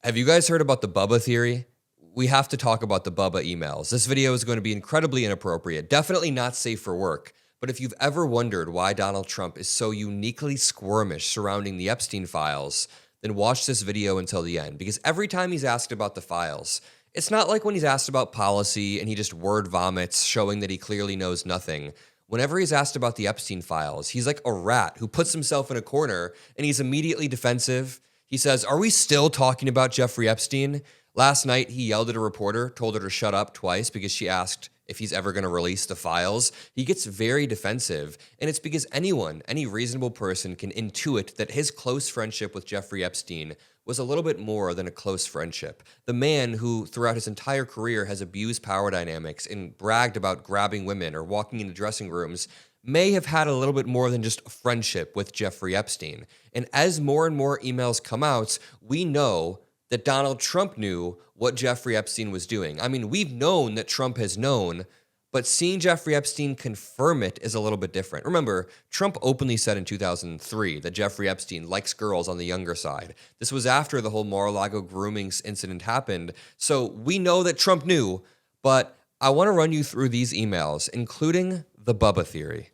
Have you guys heard about the Bubba theory? We have to talk about the Bubba emails. This video is going to be incredibly inappropriate, definitely not safe for work. But if you've ever wondered why Donald Trump is so uniquely squirmish surrounding the Epstein files, then watch this video until the end. Because every time he's asked about the files, it's not like when he's asked about policy and he just word vomits, showing that he clearly knows nothing. Whenever he's asked about the Epstein files, he's like a rat who puts himself in a corner and he's immediately defensive. He says, "Are we still talking about Jeffrey Epstein?" Last night, he yelled at a reporter, told her to shut up twice because she asked if he's ever going to release the files. He gets very defensive, and it's because any reasonable person can intuit that his close friendship with Jeffrey Epstein was a little bit more than a close friendship. The man who, throughout his entire career, has abused power dynamics and bragged about grabbing women or walking into dressing rooms may have had a little bit more than just a friendship with Jeffrey Epstein. And as more and more emails come out, we know that Donald Trump knew what Jeffrey Epstein was doing. I mean, we've known that Trump has known, but seeing Jeffrey Epstein confirm it is a little bit different. Remember, Trump openly said in 2003 that Jeffrey Epstein likes girls on the younger side. This was after the whole Mar-a-Lago grooming incident happened. So we know that Trump knew, but I want to run you through these emails, including the Bubba theory.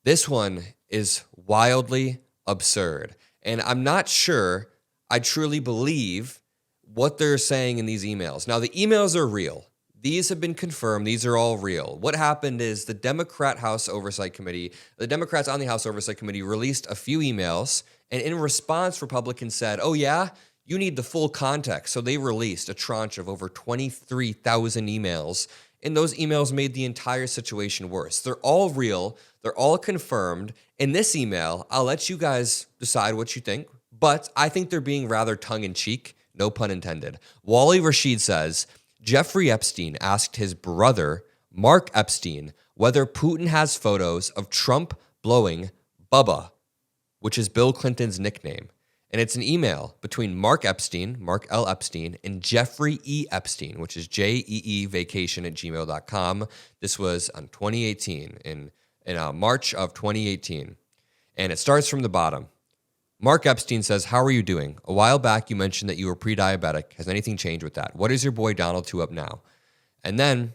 This one is wildly absurd, and I'm not sure I truly believe what they're saying in these emails. Now, the emails are real. These have been confirmed. These are all real. What happened is the Democrats on the House Oversight Committee released a few emails, and in response, Republicans said, "Oh yeah, you need the full context." So they released a tranche of over 23,000 emails, and those emails made the entire situation worse. They're all real. They're all confirmed. In this email, I'll let you guys decide what you think, but I think they're being rather tongue-in-cheek, no pun intended. Wally Rashid says, Jeffrey Epstein asked his brother, Mark Epstein, whether Putin has photos of Trump blowing Bubba, which is Bill Clinton's nickname. And it's an email between Mark L. Epstein, and Jeffrey E. Epstein, which is jeevacation@gmail.com. This was on 2018, in March of 2018. And it starts from the bottom. Mark Epstein says, "How are you doing? A while back, you mentioned that you were pre-diabetic. Has anything changed with that? What is your boy Donald 2 up now?" And then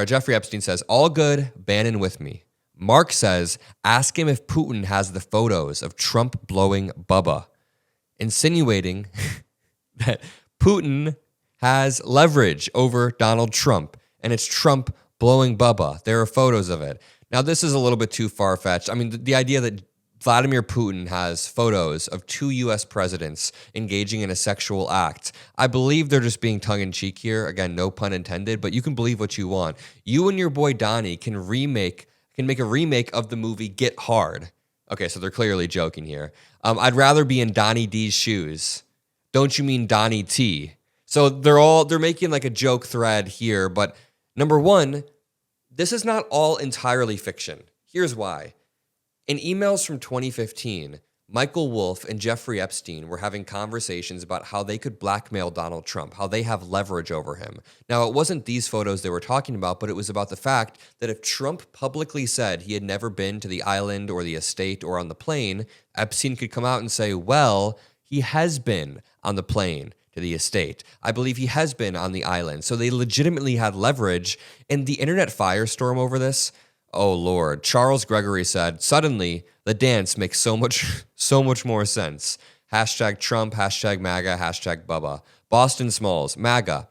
Jeffrey Epstein says, "All good, Bannon with me." Mark says, "Ask him if Putin has the photos of Trump blowing Bubba," insinuating that Putin has leverage over Donald Trump, and it's Trump blowing Bubba. There are photos of it. Now, this is a little bit too far-fetched. I mean, the idea that Vladimir Putin has photos of two U.S. presidents engaging in a sexual act. I believe they're just being tongue-in-cheek here. Again, no pun intended, but you can believe what you want. You and your boy Donnie can make a remake of the movie Get Hard. Okay, so they're clearly joking here. I'd rather be in Donnie D's shoes. Don't you mean Donnie T? So they're making like a joke thread here, but number one, this is not all entirely fiction. Here's why. In emails from 2015, Michael Wolff and Jeffrey Epstein were having conversations about how they could blackmail Donald Trump, how they have leverage over him. Now, it wasn't these photos they were talking about, but it was about the fact that if Trump publicly said he had never been to the island or the estate or on the plane, Epstein could come out and say, well, he has been on the plane to the estate. I believe he has been on the island. So they legitimately had leverage, and the internet firestorm over this, oh, Lord. Charles Gregory said, "Suddenly, the dance makes so much more sense. Hashtag Trump, hashtag MAGA, hashtag Bubba." Boston Smalls, MAGA.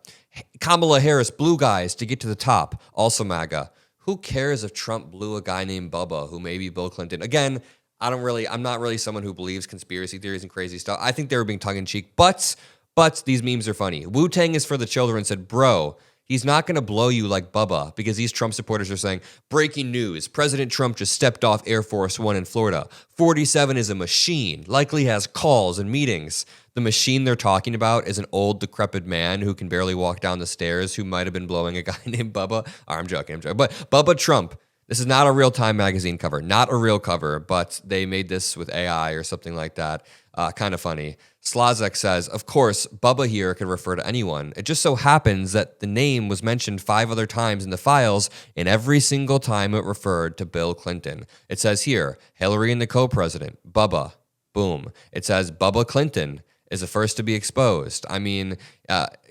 Kamala Harris blew guys to get to the top, also MAGA. Who cares if Trump blew a guy named Bubba, who may be Bill Clinton? Again, I'm not really someone who believes conspiracy theories and crazy stuff. I think they were being tongue-in-cheek, but these memes are funny. Wu-Tang is for the children said, "Bro, he's not going to blow you like Bubba," because these Trump supporters are saying, breaking news, President Trump just stepped off Air Force One in Florida. 47 is a machine, likely has calls and meetings. The machine they're talking about is an old, decrepit man who can barely walk down the stairs who might have been blowing a guy named Bubba. I'm joking. But Bubba Trump, this is not a real Time magazine cover, not a real cover, but they made this with AI or something like that. Kind of funny. Slazek says, "Of course, Bubba here could refer to anyone. It just so happens that the name was mentioned 5 other times in the files, and every single time it referred to Bill Clinton. It says here, Hillary and the co-president, Bubba. Boom. It says Bubba Clinton. is the first to be exposed. I mean,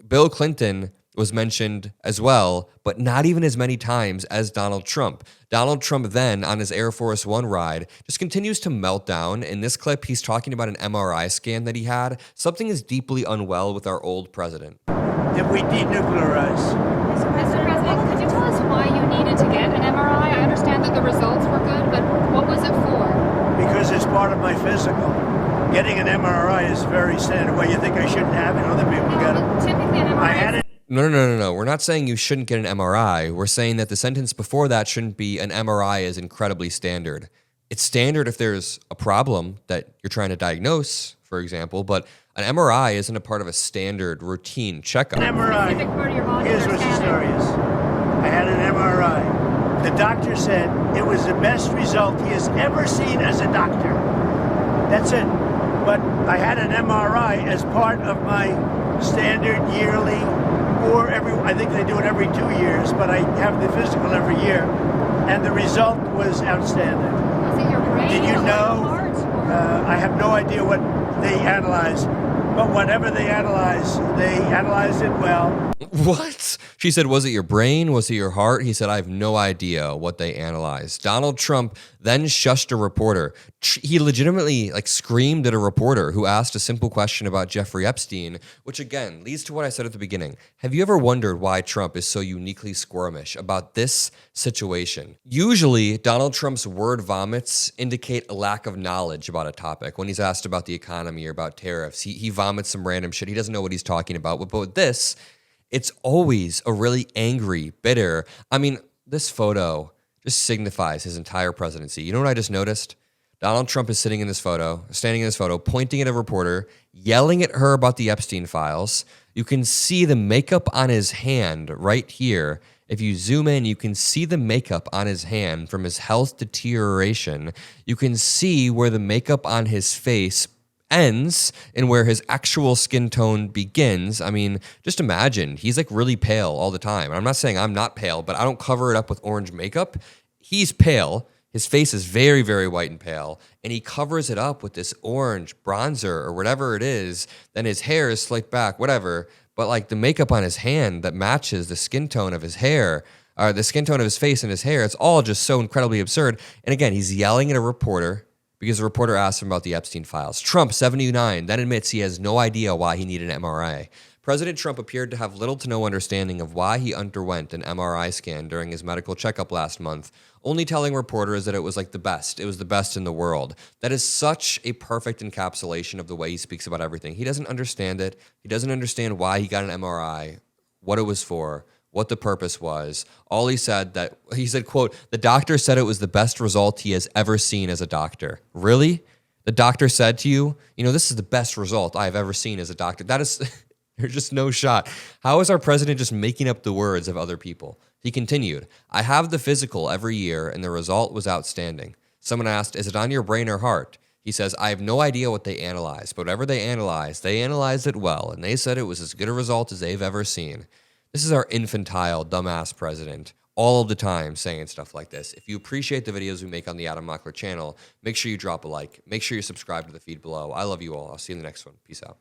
Bill Clinton was mentioned as well, but not even as many times as Donald Trump. Donald Trump then, on his Air Force One ride, just continues to melt down. In this clip, he's talking about an MRI scan that he had. Something is deeply unwell with our old president. Did we denuclearize? Mr. President, could you tell us why you needed to get an MRI? I understand that the results were good, but what was it for? Because it's part of my physical. Getting an MRI is very standard. Well, you think I shouldn't have it? Other people got it. Typically an MRI. I had it. No. We're not saying you shouldn't get an MRI. We're saying that the sentence before that shouldn't be an MRI is incredibly standard. It's standard if there's a problem that you're trying to diagnose, for example, but an MRI isn't a part of a standard routine checkup. An MRI. Here's what the story is. I had an MRI. The doctor said it was the best result he has ever seen as a doctor. That's it. But I had an MRI as part of my standard yearly, or I think they do it every 2 years, but I have the physical every year, and the result was outstanding. Was it your brain? Did you or know? Heart, or? I have no idea what they analyze, but whatever they analyzed it well. What? She said, was it your brain? Was it your heart? He said, I have no idea what they analyzed. Donald Trump then shushed a reporter. He legitimately screamed at a reporter who asked a simple question about Jeffrey Epstein, which again leads to what I said at the beginning. Have you ever wondered why Trump is so uniquely squirmish about this situation? Usually, Donald Trump's word vomits indicate a lack of knowledge about a topic. When he's asked about the economy or about tariffs, he vomits some random shit. He doesn't know what he's talking about. But with this, it's always a really angry, bitter. I mean, this photo just signifies his entire presidency. You know what I just noticed? Donald Trump is standing in this photo, pointing at a reporter, yelling at her about the Epstein files. You can see the makeup on his hand right here. If you zoom in, you can see the makeup on his hand from his health deterioration. You can see where the makeup on his face ends and where his actual skin tone begins. I mean, just imagine, he's really pale all the time. I'm not saying I'm not pale, but I don't cover it up with orange makeup. He's pale. His face is very, very white and pale, and he covers it up with this orange bronzer or whatever it is. Then his hair is slicked back, whatever. But the makeup on his hand that matches the skin tone of his hair, or the skin tone of his face and his hair, it's all just so incredibly absurd. And again, he's yelling at a reporter because the reporter asked him about the Epstein files. Trump, 79, then admits he has no idea why he needed an MRI. President Trump appeared to have little to no understanding of why he underwent an MRI scan during his medical checkup last month, only telling reporters that it was the best. It was the best in the world. That is such a perfect encapsulation of the way he speaks about everything. He doesn't understand it. He doesn't understand why he got an MRI, what it was for, what the purpose was. All he said, quote, the doctor said it was the best result he has ever seen as a doctor. Really? The doctor said to you, this is the best result I have ever seen as a doctor. That is, there's just no shot. How is our president just making up the words of other people? He continued, I have the physical every year and the result was outstanding. Someone asked, is it on your brain or heart? He says, I have no idea what they analyzed, but whatever they analyzed it well, and they said it was as good a result as they've ever seen. This is our infantile, dumbass president all of the time saying stuff like this. If you appreciate the videos we make on the Adam Mockler channel, make sure you drop a like. Make sure you subscribe to the feed below. I love you all. I'll see you in the next one. Peace out.